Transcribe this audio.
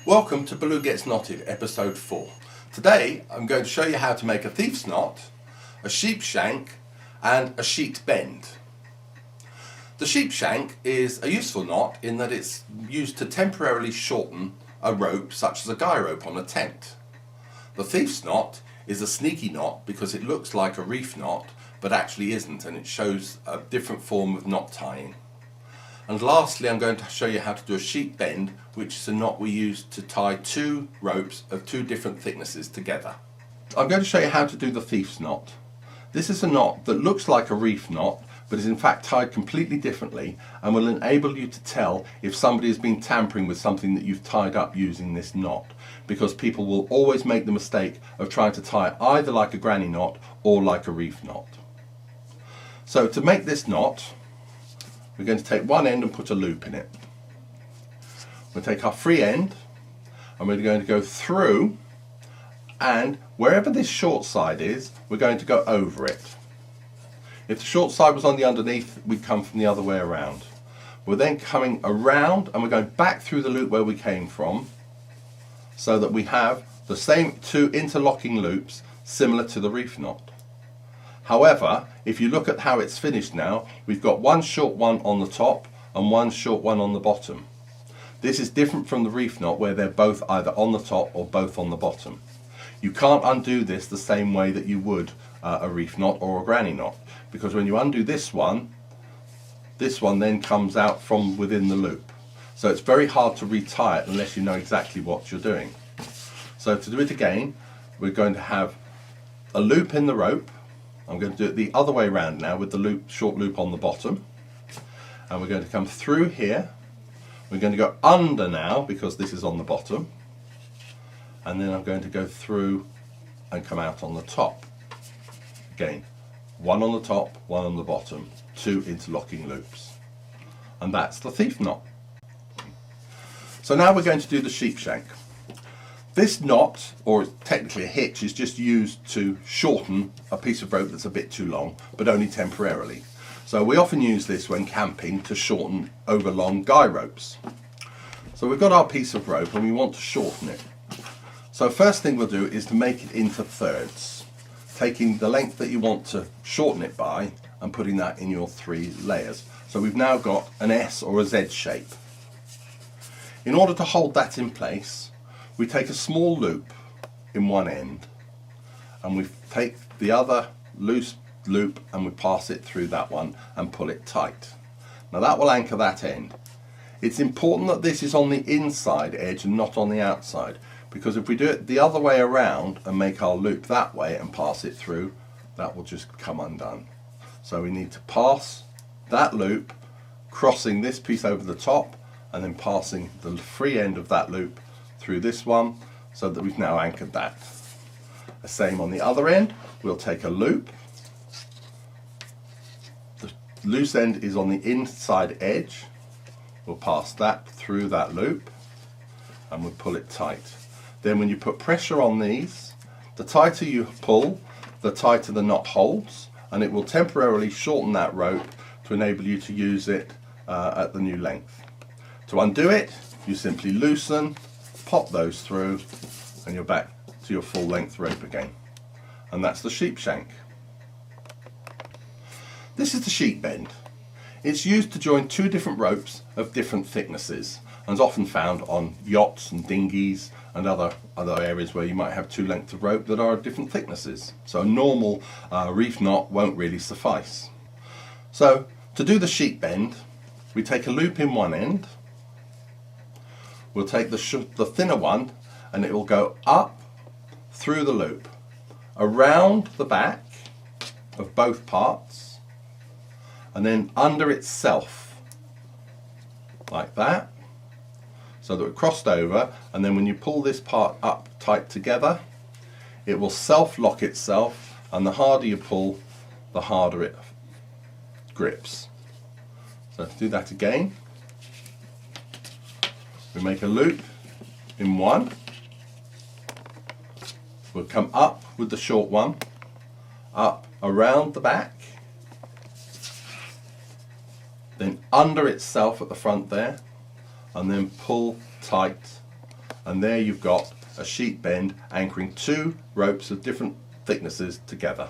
Welcome to Baloo Gets Knotted, episode 4. Today I'm going to show you how to make a thief's knot, a sheep shank and a sheet bend. The sheep shank is a useful knot in that it's used to temporarily shorten a rope such as a guy rope on a tent. The thief's knot is a sneaky knot because it looks like a reef knot but actually isn't, and it shows a different form of knot tying. And lastly, I'm going to show you how to do a sheet bend, which is a knot we use to tie two ropes of two different thicknesses together. I'm going to show you how to do the thief's knot. This is a knot that looks like a reef knot, but is in fact tied completely differently and will enable you to tell if somebody has been tampering with something that you've tied up using this knot, because people will always make the mistake of trying to tie either like a granny knot or like a reef knot. So to make this knot, we're going to take one end and put a loop in it. We'll take our free end and we're going to go through, and wherever this short side is, we're going to go over it. If the short side was on the underneath, we'd come from the other way around. We're then coming around and we're going back through the loop where we came from, so that we have the same two interlocking loops similar to the reef knot. However, if you look at how it's finished now, we've got one short one on the top and one short one on the bottom. This is different from the reef knot where they're both either on the top or both on the bottom. You can't undo this the same way that you would a reef knot or a granny knot, because when you undo this one then comes out from within the loop. So it's very hard to retie it unless you know exactly what you're doing. So to do it again, we're going to have a loop in the rope. I'm going to do it the other way around now with the loop, short loop on the bottom, and we're going to come through here. We're going to go under now because this is on the bottom, and then I'm going to go through and come out on the top. Again, one on the top, one on the bottom, two interlocking loops, and that's the thief knot. So now we're going to do the sheep shank. This knot, or technically a hitch, is just used to shorten a piece of rope that's a bit too long, but only temporarily. So we often use this when camping to shorten over long guy ropes. So we've got our piece of rope and we want to shorten it. So first thing we'll do is to make it into thirds, taking the length that you want to shorten it by and putting that in your three layers. So we've now got an S or a Z shape. In order to hold that in place, we take a small loop in one end and we take the other loose loop and we pass it through that one and pull it tight. Now that will anchor that end. It's important that this is on the inside edge and not on the outside, because if we do it the other way around and make our loop that way and pass it through, that will just come undone. So we need to pass that loop, crossing this piece over the top and then passing the free end of that loop through this one, so that we've now anchored that. The same on the other end. We'll take a loop. The loose end is on the inside edge. We'll pass that through that loop and we'll pull it tight. Then when you put pressure on these, the tighter you pull, the tighter the knot holds, and it will temporarily shorten that rope to enable you to use it at the new length. To undo it, you simply loosen, pop those through, and you're back to your full length rope again. And that's the sheep shank. This is the sheet bend. It's used to join two different ropes of different thicknesses and is often found on yachts and dinghies and other areas where you might have two lengths of rope that are of different thicknesses. So a normal reef knot won't really suffice. So to do the sheet bend, we take a loop in one end. We'll take the thinner one and it will go up through the loop, around the back of both parts, and then under itself, like that, so that we're crossed over, and then when you pull this part up tight together, it will self-lock itself, and the harder you pull, the harder it grips. So let's do that again. We make a loop in one, we'll come up with the short one, up around the back, then under itself at the front there, and then pull tight And there you've got a sheet bend anchoring two ropes of different thicknesses together.